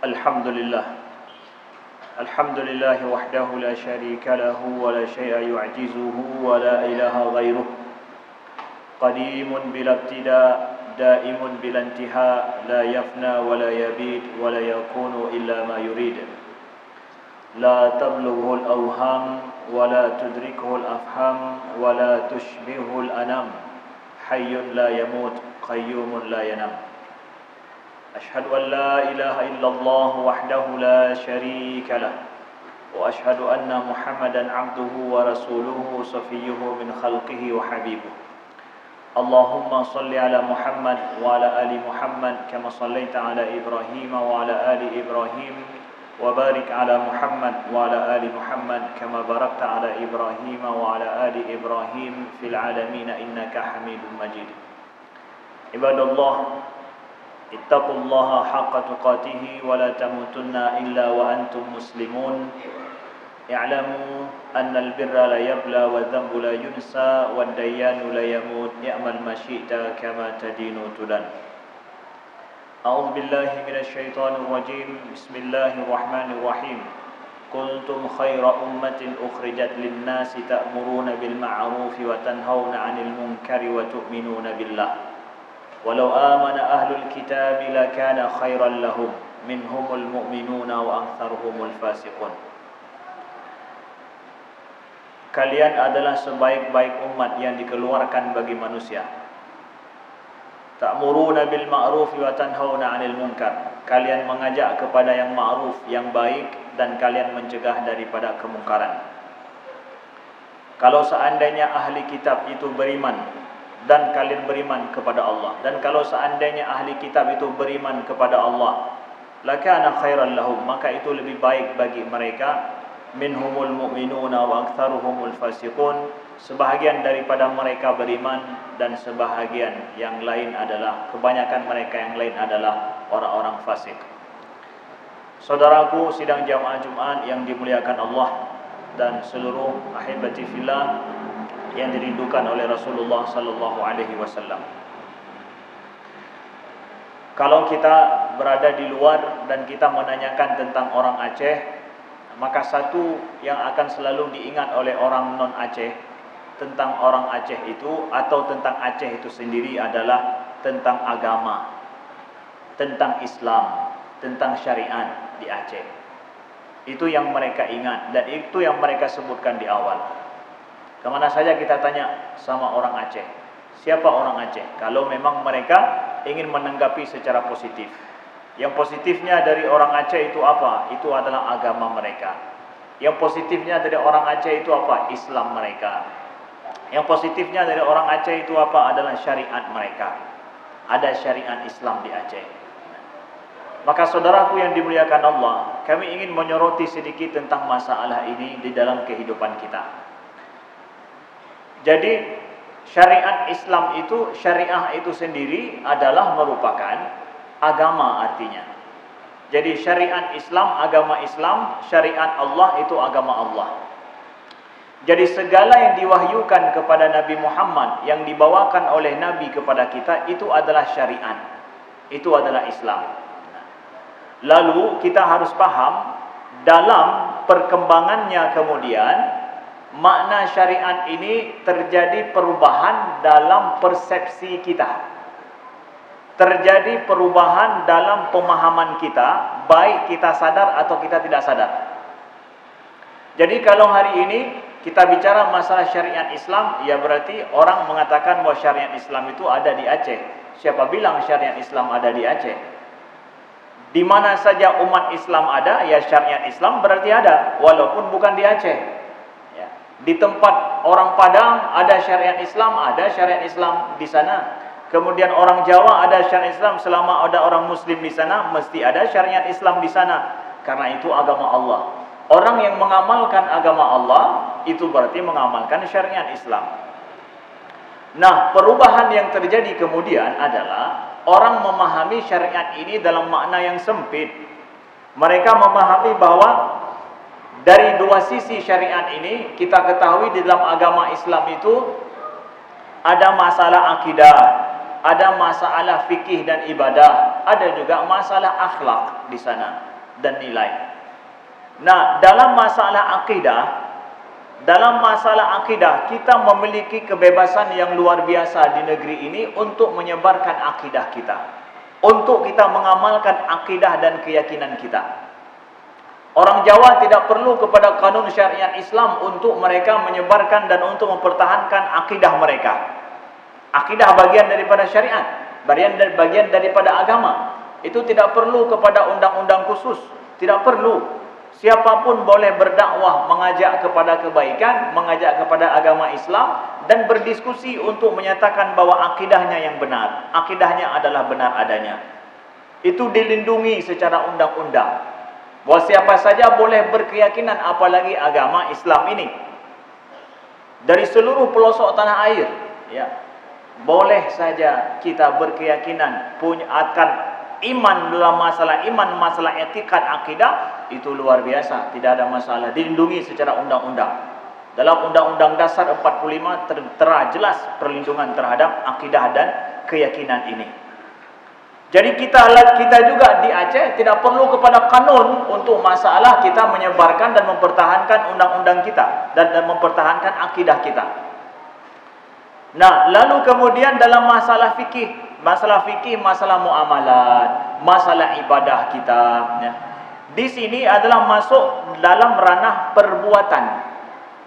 الحمد لله الحمد لله وحده لا شريك له ولا شيء يعجزه ولا إله غيره قديم بلا ابتداء دائم بلا انتهاء لا يفنى ولا يبيد ولا يكون إلا ما يريد لا تبلغه الأوهام ولا تدركه الأفهام ولا تشبهه الأنام حي لا يموت قيوم لا ينام أشهد أن لا إله إلا الله وحده لا شريك له وأشهد أن محمدا عبده ورسوله صفيه من خلقه وحبيبه اللهم صل على محمد وعلى آل محمد كما صليت على إبراهيم وعلى آل إبراهيم وبارك على محمد وعلى آل محمد كما باركت على إبراهيم وعلى آل إبراهيم في العالمين إنك حميد مجيد عباد الله اتقوا الله حق تقاته ولا تموتن إلا وأنتم مسلمون اعلموا أن البر لا يبلى والذنب لا ينسى والديان لا يموت اعمل ما شئت كما تدين تدان أعوذ بالله من الشيطان الرجيم بسم الله الرحمن الرحيم كنتم خير أمة أخرجت للناس تأمرون بالمعروف وتنهون عن المنكر وتؤمنون بالله ولو آمن أهل الكتاب لكان خيرا لهم منهم المؤمنون وأكثرهم الفاسقون. Kalian adalah sebaik-baik umat yang dikeluarkan bagi manusia. Ta'muruna bil ma'ruf wa tanhauna 'anil munkar. Kalian mengajak kepada yang ma'ruf, yang baik, dan kalian mencegah daripada kemungkaran. Kalau seandainya ahli kitab itu beriman dan kalian beriman kepada Allah, dan kalau seandainya ahli kitab itu beriman kepada Allah, lakana khairan lahum, maka itu lebih baik bagi mereka. Minhumul mu'minuna wa aktsaruhumul fasiqun, sebahagian daripada mereka beriman dan sebahagian yang lain adalah, kebanyakan mereka yang lain adalah orang-orang fasik. Saudaraku sidang jamaah Jumat yang dimuliakan Allah dan seluruh ahibati fillah yang dirindukan oleh Rasulullah sallallahu alaihi wasallam. Kalau kita berada di luar dan kita menanyakan tentang orang Aceh, maka satu yang akan selalu diingat oleh orang non Aceh tentang orang Aceh itu atau tentang Aceh itu sendiri adalah tentang agama, tentang Islam, tentang syariat di Aceh. Itu yang mereka ingat dan itu yang mereka sebutkan di awal. Kemana saja kita tanya sama orang Aceh, siapa orang Aceh? Kalau memang mereka ingin menanggapi secara positif. Yang positifnya dari orang Aceh itu apa? Itu adalah agama mereka. Yang positifnya dari orang Aceh itu apa? Islam mereka. Yang positifnya dari orang Aceh itu apa? Adalah syariat mereka. Ada syariat Islam di Aceh. Maka saudaraku yang dimuliakan Allah, kami ingin menyoroti sedikit tentang masalah ini di dalam kehidupan kita. Jadi syariat Islam itu, syariah itu sendiri adalah merupakan agama artinya. Jadi syariat Islam, agama Islam, syariat Allah itu agama Allah. Jadi segala yang diwahyukan kepada Nabi Muhammad, yang dibawakan oleh Nabi kepada kita, itu adalah syariat. Itu adalah Islam. Lalu kita harus paham dalam perkembangannya kemudian makna syariat ini terjadi perubahan dalam persepsi kita. Terjadi perubahan dalam pemahaman kita, baik kita sadar atau kita tidak sadar. Jadi kalau hari ini kita bicara masalah syariat Islam, ya berarti orang mengatakan bahwa syariat Islam itu ada di Aceh. Siapa bilang syariat Islam ada di Aceh? Di mana saja umat Islam ada, ya syariat Islam berarti ada, walaupun bukan di Aceh. Di tempat orang Padang ada syariat Islam di sana. Kemudian orang Jawa ada syariat Islam, selama ada orang Muslim di sana mesti ada syariat Islam di sana. Karena itu agama Allah. Orang yang mengamalkan agama Allah itu berarti mengamalkan syariat Islam. Nah, perubahan yang terjadi kemudian adalah orang memahami syariat ini dalam makna yang sempit. Mereka memahami bahwa dari dua sisi syariat ini, kita ketahui di dalam agama Islam itu ada masalah akidah, ada masalah fikih dan ibadah, ada juga masalah akhlak di sana. dan nilai. Nah, dalam masalah akidah kita memiliki kebebasan yang luar biasa di negeri ini untuk menyebarkan akidah kita, untuk kita mengamalkan akidah dan keyakinan kita. Orang Jawa tidak perlu kepada kanun syariat Islam untuk mereka menyebarkan dan untuk mempertahankan akidah mereka. Akidah bagian daripada syariat, bagian daripada agama. Itu tidak perlu kepada undang-undang khusus, tidak perlu. Siapapun boleh berdakwah, mengajak kepada kebaikan, mengajak kepada agama Islam, dan berdiskusi untuk menyatakan bahwa akidahnya yang benar, akidahnya adalah benar adanya. Itu dilindungi secara undang-undang. Bahwa siapa saja boleh berkeyakinan, apalagi agama Islam ini. Dari seluruh pelosok tanah air, ya, boleh saja kita berkeyakinan, punya akan iman dalam masalah iman, masalah etikat akidah, itu luar biasa, tidak ada masalah, dilindungi secara undang-undang. Dalam Undang-Undang Dasar 45 tertera jelas perlindungan terhadap akidah dan keyakinan ini. Jadi kita juga di Aceh tidak perlu kepada kanun untuk masalah kita menyebarkan dan mempertahankan undang-undang kita dan mempertahankan akidah kita. Nah, lalu kemudian dalam masalah fikih, masalah muamalat, masalah ibadah kita, ya. Di sini adalah masuk dalam ranah perbuatan.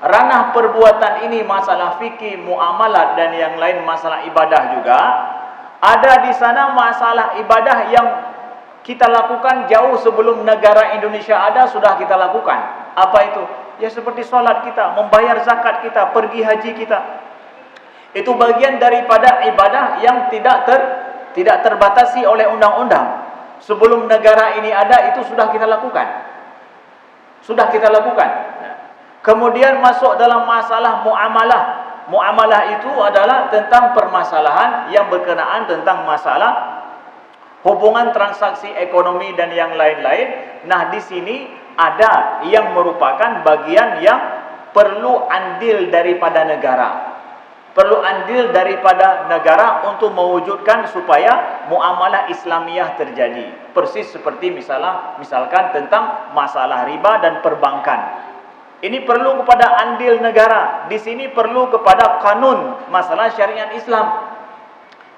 Ranah perbuatan ini masalah fikih, muamalat dan yang lain masalah ibadah juga. Ada di sana masalah ibadah yang kita lakukan jauh sebelum negara Indonesia ada, sudah kita lakukan. Apa itu? Ya seperti sholat kita, membayar zakat kita, pergi haji kita. Itu bagian daripada ibadah yang tidak terbatasi oleh undang-undang. Sebelum negara ini ada, itu sudah kita lakukan. Sudah kita lakukan. Kemudian masuk dalam masalah muamalah. Muamalah itu adalah tentang permasalahan yang berkenaan tentang masalah hubungan transaksi ekonomi dan yang lain-lain. Nah, di sini ada yang merupakan bagian yang perlu andil daripada negara. Perlu andil daripada negara untuk mewujudkan supaya muamalah Islamiyah terjadi. Persis seperti misalkan tentang masalah riba dan perbankan. Ini perlu kepada andil negara. Di sini perlu kepada kanun masalah syariat Islam.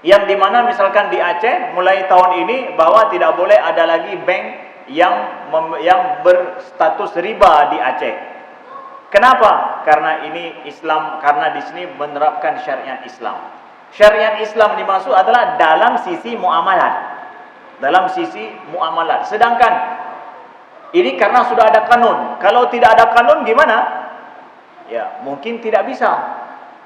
Yang dimana misalkan di Aceh mulai tahun ini bahwa tidak boleh ada lagi bank yang berstatus riba di Aceh. Kenapa? Karena ini Islam, karena di sini menerapkan syariat Islam. Syariat Islam dimaksud adalah dalam sisi muamalat. Dalam sisi muamalat. Sedangkan ini karena sudah ada kanun. Kalau tidak ada kanun gimana? Ya, mungkin tidak bisa.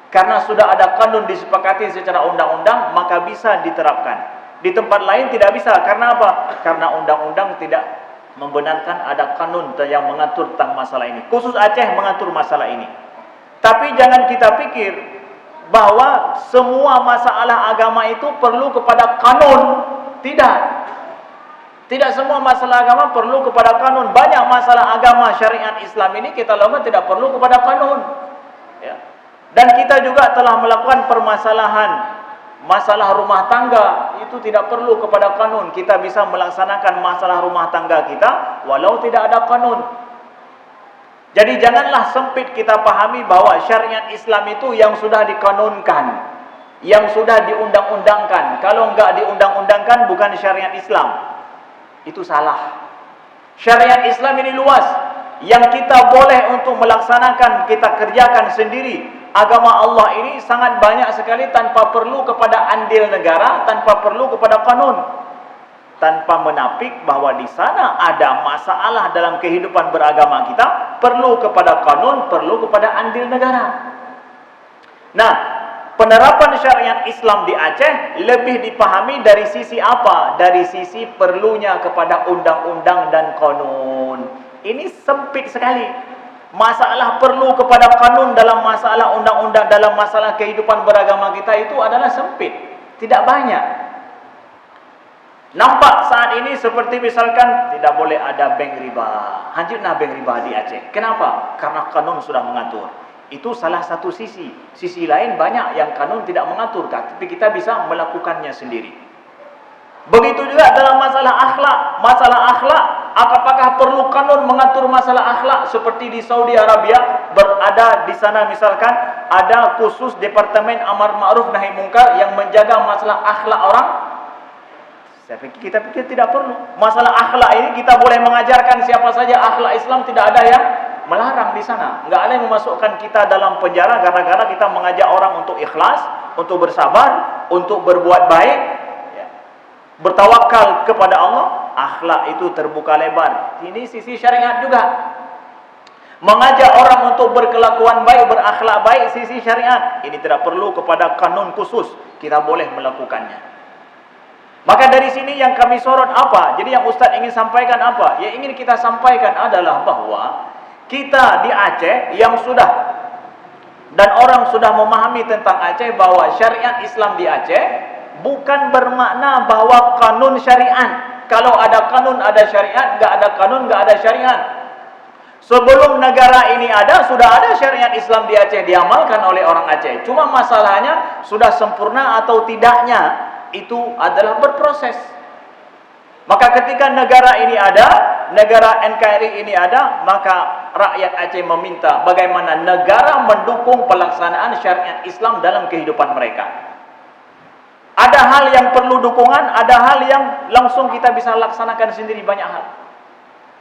Karena sudah ada kanun disepakati secara undang-undang, maka bisa diterapkan. Di tempat lain tidak bisa. Karena apa? Karena undang-undang tidak membenarkan ada kanun yang mengatur tentang masalah ini. Khusus Aceh mengatur masalah ini. Tapi jangan kita pikir bahwa semua masalah agama itu perlu kepada kanun. Tidak. Tidak semua masalah agama perlu kepada kanun. Banyak masalah agama syariat Islam ini kita lakukan tidak perlu kepada kanun. Ya. Dan kita juga telah melakukan permasalahan masalah rumah tangga, itu tidak perlu kepada kanun. Kita bisa melaksanakan masalah rumah tangga kita walau tidak ada kanun. Jadi janganlah sempit kita pahami bahwa syariat Islam itu yang sudah dikanunkan, yang sudah diundang-undangkan. Kalau enggak diundang-undangkan bukan syariat Islam. Itu salah. Syariat Islam ini luas. Yang kita boleh untuk melaksanakan, kita kerjakan sendiri. Agama Allah ini sangat banyak sekali tanpa perlu kepada andil negara, tanpa perlu kepada kanun. Tanpa menapik bahwa di sana ada masalah dalam kehidupan beragama kita, perlu kepada kanun, perlu kepada andil negara. Nah, penerapan syariat Islam di Aceh lebih dipahami dari sisi apa? Dari sisi perlunya kepada undang-undang dan kanun. Ini sempit sekali. Masalah perlu kepada kanun dalam masalah undang-undang, dalam masalah kehidupan beragama kita itu adalah sempit. Tidak banyak. Nampak saat ini seperti misalkan tidak boleh ada bank riba. Hancurlah bank riba di Aceh. Kenapa? Karena kanun sudah mengatur. Itu salah satu sisi. Sisi lain banyak yang kanun tidak mengatur, tapi kita bisa melakukannya sendiri. Begitu juga dalam masalah akhlak. Masalah akhlak Apakah perlu kanun mengatur masalah akhlak seperti di Saudi Arabia? Berada di sana misalkan ada khusus departemen amar ma'ruf nahi mungkar yang menjaga masalah akhlak orang. Kita pikir tidak perlu. Masalah akhlak ini kita boleh mengajarkan siapa saja akhlak Islam, tidak ada yang melarang di sana. Enggak ada yang memasukkan kita dalam penjara gara-gara kita mengajak orang untuk ikhlas, untuk bersabar, untuk berbuat baik, ya, bertawakal kepada Allah. Akhlak itu terbuka lebar. Ini sisi syariat juga. Mengajak orang untuk berkelakuan baik, berakhlak baik, sisi syariat. Ini tidak perlu kepada kanun khusus, kita boleh melakukannya. Maka dari sini yang kami sorot apa? Jadi yang Ustaz ingin sampaikan apa? Yang ingin kita sampaikan adalah bahwa kita di Aceh yang sudah, dan orang sudah memahami tentang Aceh, bahwa syariat Islam di Aceh bukan bermakna bahwa kanun syariat. Kalau ada kanun ada syariat, enggak ada kanun enggak ada syariat. Sebelum negara ini ada, sudah ada syariat Islam di Aceh diamalkan oleh orang Aceh. Cuma masalahnya sudah sempurna atau tidaknya itu adalah berproses. Maka ketika negara ini ada, negara NKRI ini ada, maka rakyat Aceh meminta bagaimana negara mendukung pelaksanaan syariat Islam dalam kehidupan mereka. Ada hal yang perlu dukungan, ada hal yang langsung kita bisa laksanakan sendiri, banyak hal.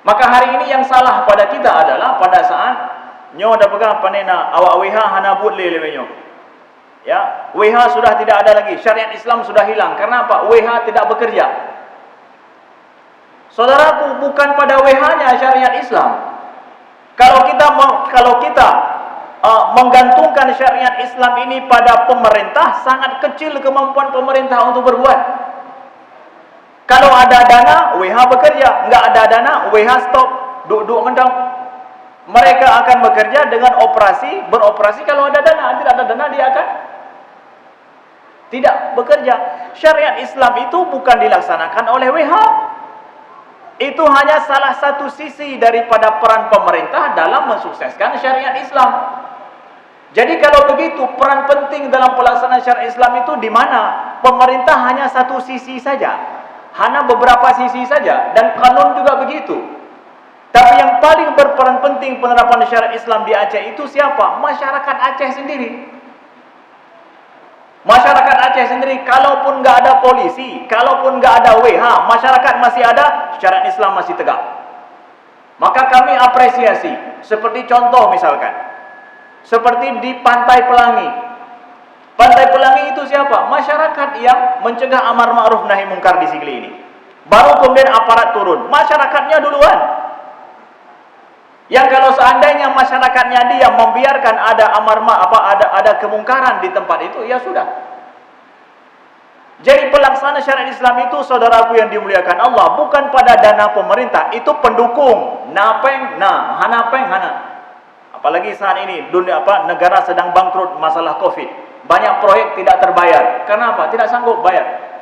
Maka hari ini yang salah pada kita adalah pada saat nyo ada pegang panena awak WH hanabut lewenyo. Ya, WH sudah tidak ada lagi, syariat Islam sudah hilang. Karena apa? WH tidak bekerja. Saudaraku, bukan pada WH-nya syariat Islam. Kalau kita menggantungkan syariat Islam ini pada pemerintah, sangat kecil kemampuan pemerintah untuk berbuat. Kalau ada dana, WH bekerja. Enggak ada dana, WH stop, duduk mendam. Mereka akan bekerja dengan beroperasi kalau ada dana. Tidak ada dana, dia akan tidak bekerja. Syariat Islam itu bukan dilaksanakan oleh WH. Itu hanya salah satu sisi daripada peran pemerintah dalam mensukseskan syariat Islam. Jadi kalau begitu, peran penting dalam pelaksanaan syariat Islam itu di mana? Pemerintah hanya satu sisi saja, hanya beberapa sisi saja, dan kanun juga begitu. Tapi yang paling berperan penting penerapan syariat Islam di Aceh itu siapa? Masyarakat Aceh sendiri. Masyarakat Aceh sendiri, kalaupun nggak ada polisi, kalaupun nggak ada WH, masyarakat masih ada, syariat Islam masih tegak. Maka kami apresiasi, seperti contoh misalkan, seperti di Pantai Pelangi. Pantai Pelangi itu siapa? Masyarakat yang mencegah amar ma'ruf nahi mungkar di Sigli ini. Baru kemudian aparat turun, masyarakatnya duluan. Yang kalau seandainya masyarakatnya dia membiarkan ada ada kemungkaran di tempat itu, ya sudah. Jadi pelaksanaan syariat Islam itu, saudaraku yang dimuliakan Allah, bukan pada dana pemerintah, itu pendukung. Napeng, hanapeng, hana. Apalagi saat ini negara sedang bangkrut masalah Covid. Banyak proyek tidak terbayar. Kenapa? Tidak sanggup bayar.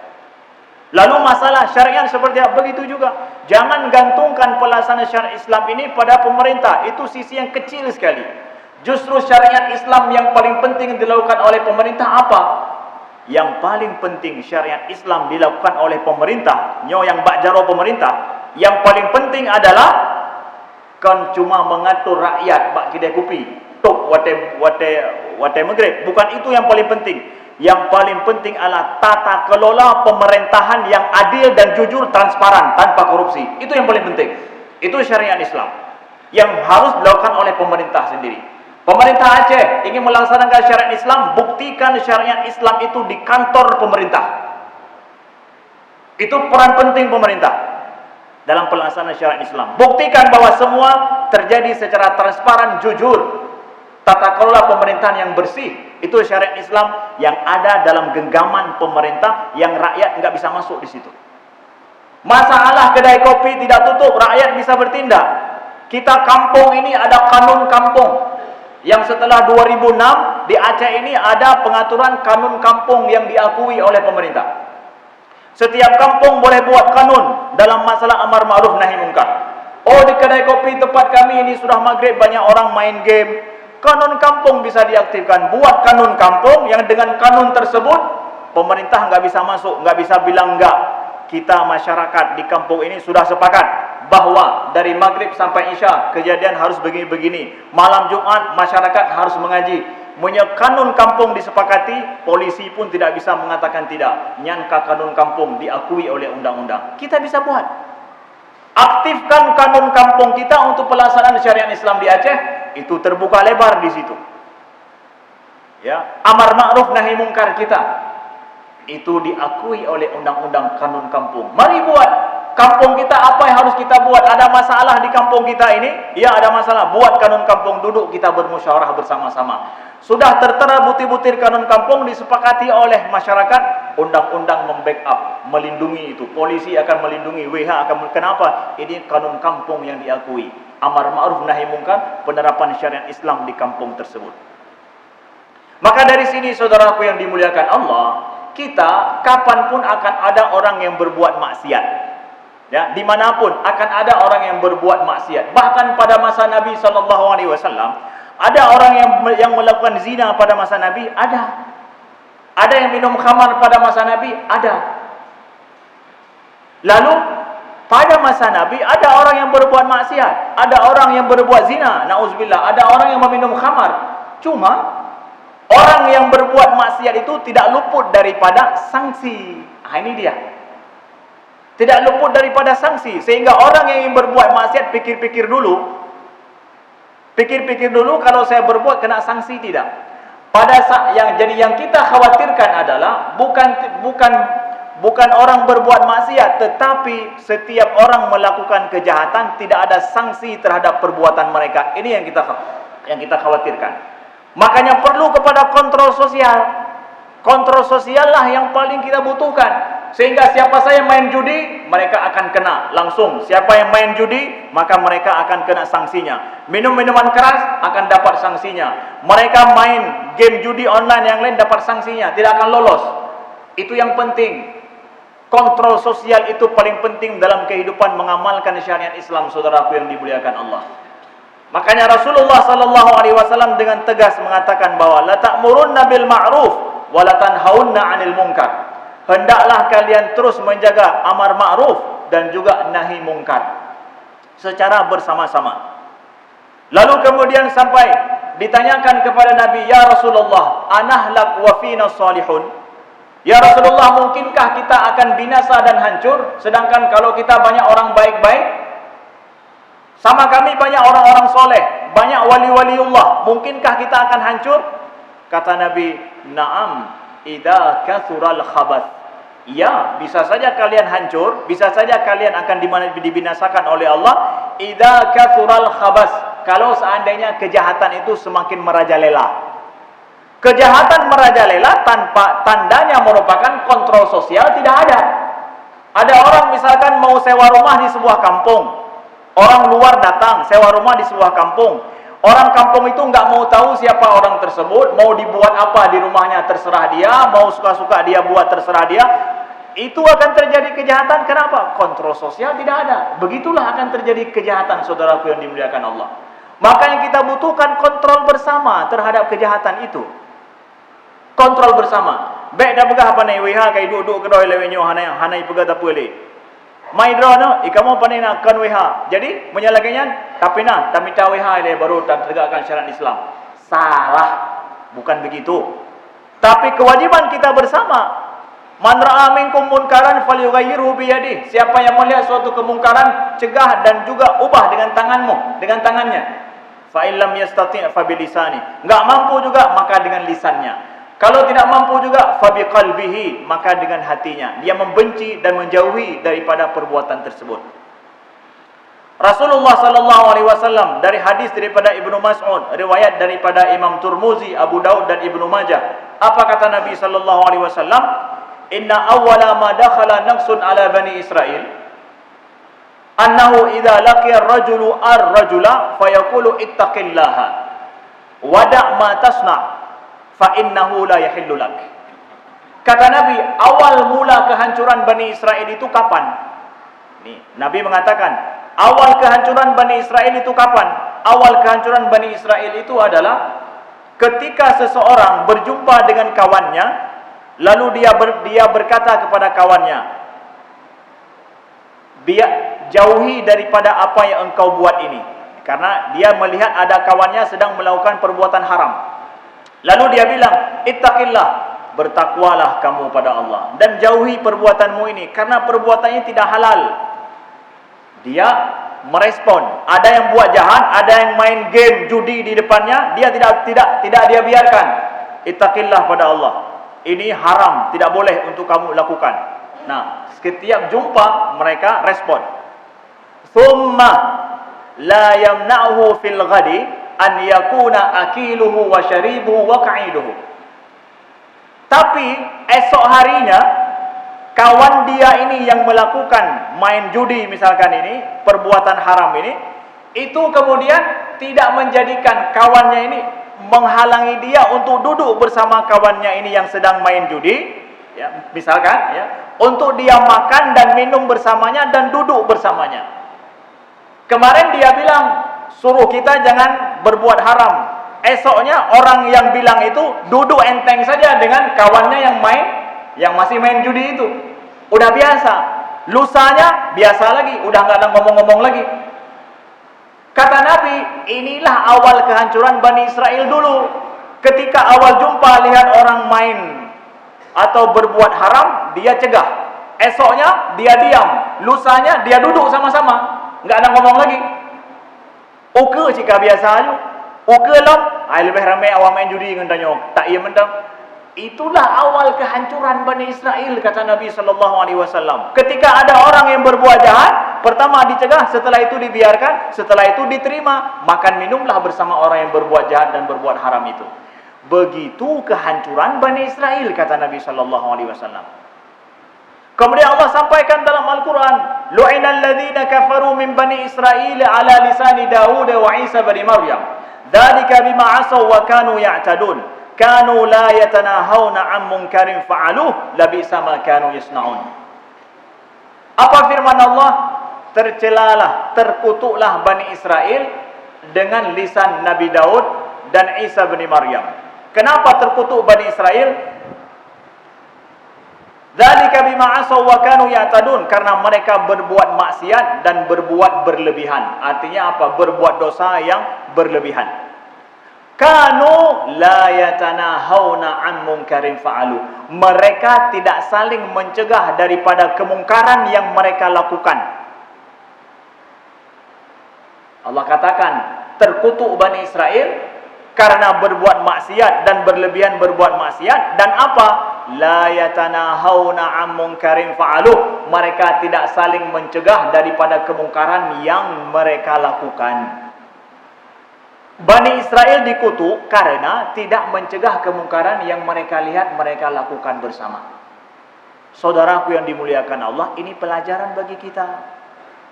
Lalu masalah syariat seperti apa? Begitu juga. Jangan gantungkan pelaksanaan syariat Islam ini pada pemerintah. Itu sisi yang kecil sekali. Justru syariat Islam yang paling penting dilakukan oleh pemerintah apa? Yang paling penting syariat Islam dilakukan oleh pemerintah, nyo yang bakjaro pemerintah, yang paling penting adalah kan cuma mengatur rakyat bak kedai kopi, tok wate maghrib. Bukan itu yang paling penting. Yang paling penting adalah tata kelola pemerintahan yang adil dan jujur, transparan, tanpa korupsi. Itu yang paling penting. Itu syariat Islam yang harus dilakukan oleh pemerintah sendiri. Pemerintah Aceh ingin melaksanakan syariat Islam, buktikan syariat Islam itu di kantor pemerintah. Itu peran penting pemerintah dalam pelaksanaan syariat Islam. Buktikan bahwa semua terjadi secara transparan, jujur. Tata kelola pemerintahan yang bersih, itu syariat Islam yang ada dalam genggaman pemerintah yang rakyat nggak bisa masuk di situ. Masalah kedai kopi tidak tutup, rakyat bisa bertindak. Kita kampung ini ada kanun kampung yang setelah 2006 di Aceh ini ada pengaturan kanun kampung yang diakui oleh pemerintah. Setiap kampung boleh buat kanun dalam masalah amar ma'ruf nahi mungkar. Oh, di kedai kopi tempat kami ini sudah maghrib banyak orang main game. Kanun kampung bisa diaktifkan. Buat kanun kampung yang dengan kanun tersebut pemerintah nggak bisa masuk, nggak bisa bilang enggak. Kita masyarakat di kampung ini sudah sepakat bahawa dari maghrib sampai isya kejadian harus begini-begini. Malam Jumat masyarakat harus mengaji. Kanun kampung disepakati, polisi pun tidak bisa mengatakan tidak. Nyanka kanun kampung diakui oleh undang-undang. Kita bisa buat. Aktifkan kanun kampung kita untuk pelaksanaan syariat Islam di Aceh, itu terbuka lebar di situ. Ya, amar ma'ruf nahi mungkar kita itu diakui oleh undang-undang kanun kampung. Mari buat kampung kita, apa yang harus kita buat? Ada masalah di kampung kita ini? Ya, ada masalah. Buat kanun kampung, duduk kita bermusyawarah bersama-sama. Sudah tertera butir-butir kanun kampung disepakati oleh masyarakat, undang-undang membackup, melindungi itu. Polisi akan melindungi, WH akan. Kenapa? Ini kanun kampung yang diakui. Amar ma'ruf nahi mungkar, penerapan syariat Islam di kampung tersebut. Maka dari sini saudaraku yang dimuliakan Allah, kita kapanpun akan ada orang yang berbuat maksiat. Ya, dimanapun akan ada orang yang berbuat maksiat. Bahkan pada masa Nabi SAW, ada orang yang melakukan zina pada masa Nabi, ada. Ada yang minum khamar pada masa Nabi, ada. Lalu pada masa Nabi ada orang yang berbuat maksiat, ada orang yang berbuat zina, nauzubillah, ada orang yang meminum khamar. Cuma orang yang berbuat maksiat itu tidak luput daripada sanksi. Ini dia. Tidak luput daripada sanksi. Sehingga orang yang ingin berbuat maksiat pikir-pikir dulu. Pikir-pikir dulu, kalau saya berbuat kena sanksi tidak. Pada saat yang kita khawatirkan adalah bukan orang berbuat maksiat, tetapi setiap orang melakukan kejahatan tidak ada sanksi terhadap perbuatan mereka. Ini yang kita khawatirkan. Makanya perlu kepada kontrol sosial. Kontrol sosial lah yang paling kita butuhkan. Sehingga siapa saja main judi, mereka akan kena langsung. Siapa yang main judi, maka mereka akan kena sanksinya. Minum minuman keras akan dapat sanksinya. Mereka main game judi online yang lain dapat sanksinya, tidak akan lolos. Itu yang penting. Kontrol sosial itu paling penting dalam kehidupan mengamalkan syariat Islam, saudaraku yang dimuliakan Allah. Makanya Rasulullah SAW dengan tegas mengatakan bahwa la ta'murunna bil ma'ruf wa la tanhaunna 'anil munkar. Hendaklah kalian terus menjaga amar ma'ruf dan juga nahi mungkar secara bersama-sama. Lalu kemudian sampai ditanyakan kepada Nabi, "Ya Rasulullah, anahlak wa fina salihun?" Ya Rasulullah, mungkinkah kita akan binasa dan hancur sedangkan kalau kita banyak orang baik-baik? Sama kami banyak orang-orang soleh, banyak wali-waliullah, mungkinkah kita akan hancur? Kata Nabi, "Na'am, idza kathural khabath." Ya, bisa saja kalian hancur, bisa saja kalian akan dibinasakan oleh Allah. Idza kathural khabas, kalau seandainya kejahatan itu semakin merajalela. Kejahatan merajalela tanpa tandanya merupakan kontrol sosial tidak ada. Ada orang misalkan mau sewa rumah di sebuah kampung. Orang luar datang sewa rumah di sebuah kampung. Orang kampung itu nggak mau tahu siapa orang tersebut, mau dibuat apa di rumahnya terserah dia, mau suka-suka dia buat terserah dia. Itu akan terjadi kejahatan. Kenapa? Kontrol sosial tidak ada. Begitulah akan terjadi kejahatan, saudaraku yang dimuliakan Allah. Maka yang kita butuhkan kontrol bersama terhadap kejahatan itu. Kontrol bersama. Baik dah pegah apa ni WH kai duduk kedoi lewenyo hanai pegah tak boleh. Mai drone ikamu panina kan WH. Jadi menyalahkannya tapi nah tamita WH ile baru tegakkan syariat Islam. Salah. Bukan begitu. Tapi kewajiban kita bersama. Man ra'a minkum munkaran falyughayyirhu bi yadihi. Siapa yang melihat suatu kemungkaran, cegah dan juga ubah dengan tanganmu, dengan tangannya. Fa illam yastati' fa bi lisani. Enggak mampu juga maka dengan lisannya. Kalau tidak mampu juga fa bi qalbihi, maka dengan hatinya. Dia membenci dan menjauhi daripada perbuatan tersebut. Rasulullah SAW dari hadis daripada Ibnu Mas'ud, riwayat daripada Imam Turmuzi, Abu Daud dan Ibnu Majah. Apa kata Nabi SAW? Inna awwala ma dakhala naqsun ala bani Israel annahu idza laqiya ar-rajulu ar-rajula fayaqulu ittaqillaha wada' ma tasna' fa innahu la yahillu lak. Kata Nabi, awal mula kehancuran Bani Israel itu kapan? Nih, Nabi mengatakan, awal kehancuran Bani Israel itu kapan? Awal kehancuran Bani Israel itu adalah ketika seseorang berjumpa dengan kawannya, lalu dia berkata kepada kawannya, jauhi daripada apa yang engkau buat ini. Karena dia melihat ada kawannya sedang melakukan perbuatan haram. Lalu dia bilang, ittaqillah, bertakwalah kamu pada Allah dan jauhi perbuatanmu ini karena perbuatannya tidak halal. Dia merespon, ada yang buat jahat, ada yang main game judi di depannya, dia tidak dia biarkan. Ittaqillah pada Allah. Ini haram, tidak boleh untuk kamu lakukan. Nah, setiap jumpa mereka respon. Thumma la yamna'hu fil ghadi an yakuna akiluhu wa syaribuhu wa qa'iduhu. Tapi esok harinya kawan dia ini yang melakukan main judi misalkan ini, perbuatan haram ini, itu kemudian tidak menjadikan kawannya ini menghalangi dia untuk duduk bersama kawannya ini yang sedang main judi, ya, misalkan ya, untuk dia makan dan minum bersamanya dan duduk bersamanya. Kemarin dia bilang suruh kita jangan berbuat haram. Esoknya orang yang bilang itu duduk enteng saja dengan kawannya yang masih main judi itu. Udah biasa. Lusanya biasa lagi, udah nggak ada ngomong-ngomong lagi. Kata Nabi, inilah awal kehancuran Bani Israel dulu. Ketika awal jumpa lihat orang main atau berbuat haram, dia cegah. Esoknya dia diam, lusanya dia duduk sama-sama, nggak ada ngomong lagi. Oke jika biasa aja. Oke lah, lebih ramai awak main judi dengan tanya, tak iya mentang. Itulah awal kehancuran Bani Israel, kata Nabi SAW. Ketika ada orang yang berbuat jahat, pertama dicegah, setelah itu dibiarkan, setelah itu diterima. Makan minumlah bersama orang yang berbuat jahat dan berbuat haram itu. Begitu kehancuran Bani Israel, kata Nabi SAW. Kemudian Allah sampaikan dalam Al-Quran, lu'inal ladzina kafaru min Bani Israel ala lisani Dawud wa Isa bin Maryam. Dzalika bima asaw wa kanu ya'tadun. Kanu la yatanahawna 'an munkarin fa'aluh labisa ma kanu yasna'un. Apa firman Allah? Tercelalah, terkutuklah Bani Israel dengan lisan Nabi Daud dan Isa bin Maryam. Kenapa terkutuk Bani Israel? Dzalika bima asaw wa kanu ya'tadun, karena mereka berbuat maksiat dan berbuat berlebihan. Artinya apa? Berbuat dosa yang berlebihan. Kanu la yatanahawna 'an munkarin fa'alu. Mereka tidak saling mencegah daripada kemungkaran yang mereka lakukan. Allah katakan terkutuk Bani Israel karena berbuat maksiat dan berlebihan berbuat maksiat. Dan apa? La yatanahawna 'an munkarin fa'alu. Mereka tidak saling mencegah daripada kemungkaran yang mereka lakukan. Bani Israel dikutuk karena tidak mencegah kemungkaran yang mereka lihat mereka lakukan bersama. Saudaraku yang dimuliakan Allah, ini pelajaran bagi kita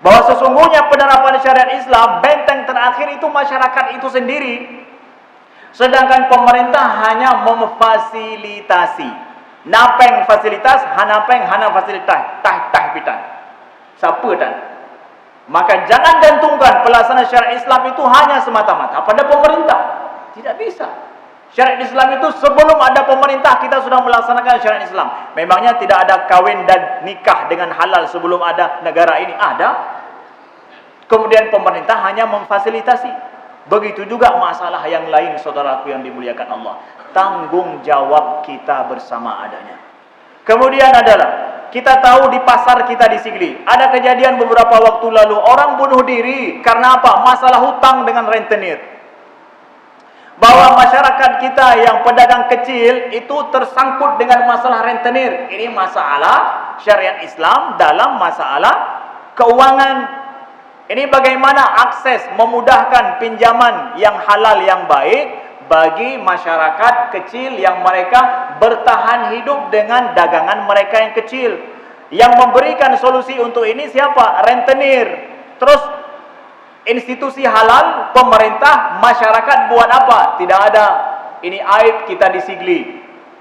bahwa sesungguhnya penerapan syariat Islam, benteng terakhir itu masyarakat itu sendiri. Sedangkan pemerintah hanya memfasilitasi. Napeng fasilitas, hanapeng hana fasilitas, tah pitan. Siapa dan? Maka jangan gantungkan pelaksanaan syariat Islam itu hanya semata-mata pada pemerintah. Tidak bisa. Syariat Islam itu sebelum ada pemerintah kita sudah melaksanakan syariat Islam. Memangnya tidak ada kawin dan nikah dengan halal sebelum ada negara ini? Ada. Kemudian pemerintah hanya memfasilitasi. Begitu juga masalah yang lain, saudaraku yang dimuliakan Allah. Tanggung jawab kita bersama adanya. Kemudian adalah kita tahu di pasar kita di Sigli ada kejadian beberapa waktu lalu orang bunuh diri karena apa? Masalah hutang dengan rentenir. Bahwa masyarakat kita yang pedagang kecil itu tersangkut dengan masalah rentenir. Ini masalah syariat Islam dalam masalah keuangan. Ini bagaimana akses memudahkan pinjaman yang halal yang baik bagi masyarakat kecil yang mereka bertahan hidup dengan dagangan mereka yang kecil. Yang memberikan solusi untuk ini siapa? Rentenir. Terus institusi halal, pemerintah, masyarakat buat apa? Tidak ada. Ini aib kita di Sigli.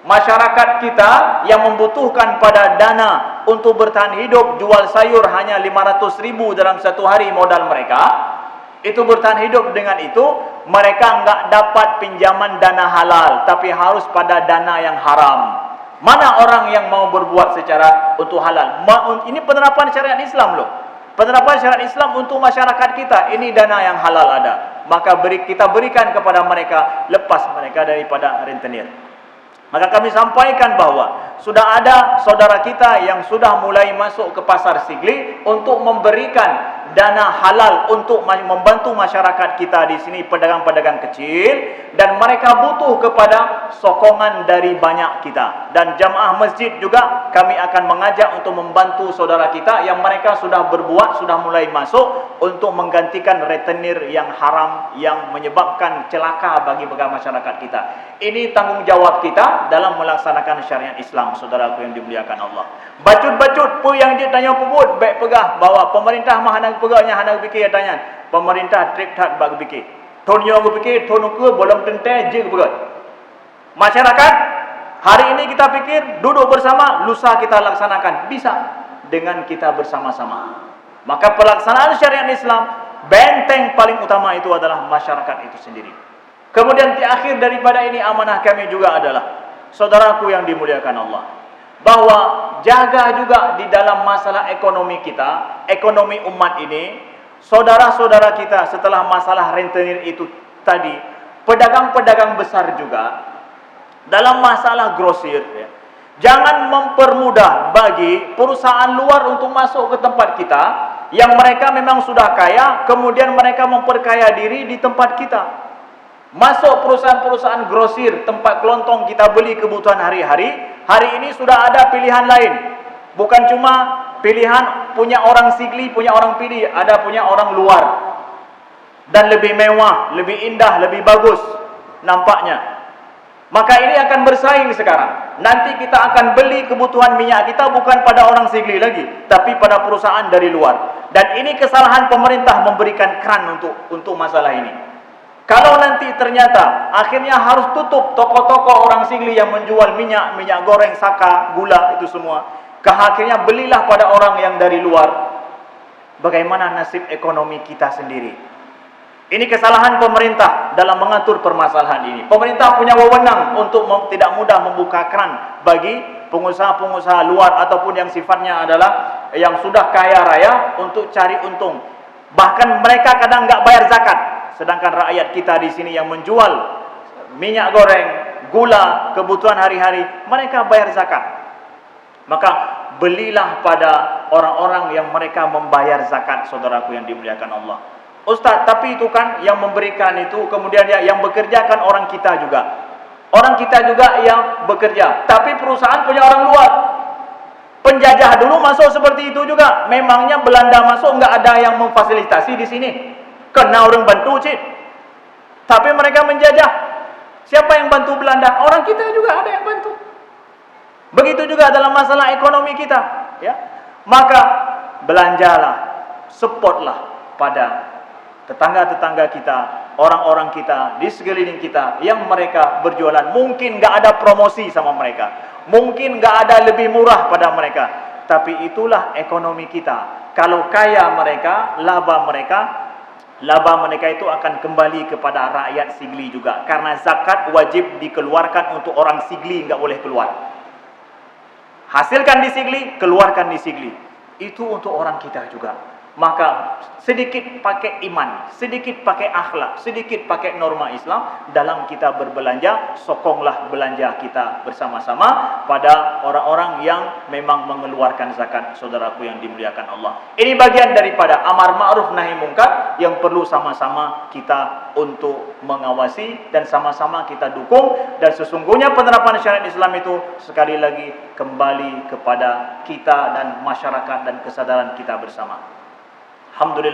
Masyarakat kita yang membutuhkan pada dana untuk bertahan hidup, jual sayur hanya 500.000 dalam satu hari modal mereka. Itu bertahan hidup dengan itu, mereka enggak dapat pinjaman dana halal, tapi harus pada dana yang haram. Mana orang yang mau berbuat secara untuk halal? Ini penerapan syariat Islam loh. Penerapan syariat Islam untuk masyarakat kita, ini dana yang halal ada. Maka kita berikan kepada mereka, lepas mereka daripada rentenir. Maka kami sampaikan bahawa sudah ada saudara kita yang sudah mulai masuk ke pasar Sigli untuk memberikan dana halal untuk membantu masyarakat kita di sini, pedagang-pedagang kecil, dan mereka butuh kepada sokongan dari banyak kita. Dan jamaah masjid juga kami akan mengajak untuk membantu saudara kita yang mereka sudah berbuat, sudah mulai masuk untuk menggantikan retenir yang haram yang menyebabkan celaka bagi masyarakat kita. Ini tanggungjawab kita dalam melaksanakan syariat Islam, saudaraku yang dimuliakan Allah. Bacut-bacut pun yang dia tanya pebut, baik pegah bahawa pemerintah mah hendak pegahnya, hendak fikir tanya. Pemerintah trip tak bagi fikir. Ton yang fikir, ton ke bolong tentai je pegat. Masyarakat, hari ini kita fikir duduk bersama, lusa kita laksanakan. Bisa dengan kita bersama-sama. Maka pelaksanaan syariat Islam, benteng paling utama itu adalah masyarakat itu sendiri. Kemudian di akhir daripada ini, amanah kami juga adalah, saudaraku yang dimuliakan Allah, bahawa jaga juga di dalam masalah ekonomi kita, ekonomi umat ini, saudara-saudara kita setelah masalah rentenir itu tadi, pedagang-pedagang besar juga, dalam masalah grosir, ya, jangan mempermudah bagi perusahaan luar untuk masuk ke tempat kita, yang mereka memang sudah kaya, kemudian mereka memperkaya diri di tempat kita. Masuk perusahaan-perusahaan grosir, tempat kelontong kita beli kebutuhan hari-hari. Hari ini sudah ada pilihan lain. Bukan cuma pilihan punya orang Sigli, punya orang Pidi, ada punya orang luar. Dan lebih mewah, lebih indah, lebih bagus nampaknya. Maka ini akan bersaing sekarang. Nanti kita akan beli kebutuhan minyak kita bukan pada orang Sigli lagi, tapi pada perusahaan dari luar. Dan ini kesalahan pemerintah memberikan keran untuk masalah ini. Kalau nanti ternyata akhirnya harus tutup toko-toko orang Sigli yang menjual minyak goreng, saka, gula, itu semua, akhirnya belilah pada orang yang dari luar. Bagaimana nasib ekonomi kita sendiri? Ini kesalahan pemerintah dalam mengatur permasalahan ini. Pemerintah punya wewenang untuk tidak mudah membuka keran bagi pengusaha-pengusaha luar ataupun yang sifatnya adalah yang sudah kaya raya untuk cari untung. Bahkan mereka kadang nggak bayar zakat. Sedangkan rakyat kita di sini yang menjual minyak goreng, gula, kebutuhan hari-hari, mereka bayar zakat. Maka belilah pada orang-orang yang mereka membayar zakat, saudaraku yang dimuliakan Allah. Ustaz, tapi itu kan yang memberikan itu, kemudian yang bekerja kan orang kita juga. Orang kita juga yang bekerja, tapi perusahaan punya orang luar. Penjajah dulu masuk seperti itu juga. Memangnya Belanda masuk nggak ada yang memfasilitasi di sini? Kena orang bantu cik. Tapi mereka menjajah. Siapa yang bantu Belanda? Orang kita juga ada yang bantu. Begitu juga dalam masalah ekonomi kita, ya. Maka belanjalah, supportlah pada tetangga-tetangga kita, orang-orang kita di sekeliling kita yang mereka berjualan. Mungkin nggak ada promosi sama mereka, mungkin nggak ada lebih murah pada mereka, tapi itulah ekonomi kita. Kalau kaya mereka, laba mereka itu akan kembali kepada rakyat Sigli juga. Karena zakat wajib dikeluarkan untuk orang Sigli, nggak boleh keluar. Hasilkan di Sigli, keluarkan di Sigli. Itu untuk orang kita juga. Maka sedikit pakai iman, sedikit pakai akhlak, sedikit pakai norma Islam dalam kita berbelanja. Sokonglah belanja kita bersama-sama pada orang-orang yang memang mengeluarkan zakat, saudaraku yang dimuliakan Allah. Ini bagian daripada amar ma'ruf nahi mungkar yang perlu sama-sama kita untuk mengawasi dan sama-sama kita dukung. Dan sesungguhnya penerapan syariat Islam itu sekali lagi kembali kepada kita dan masyarakat dan kesadaran kita bersama. Alhamdulillah.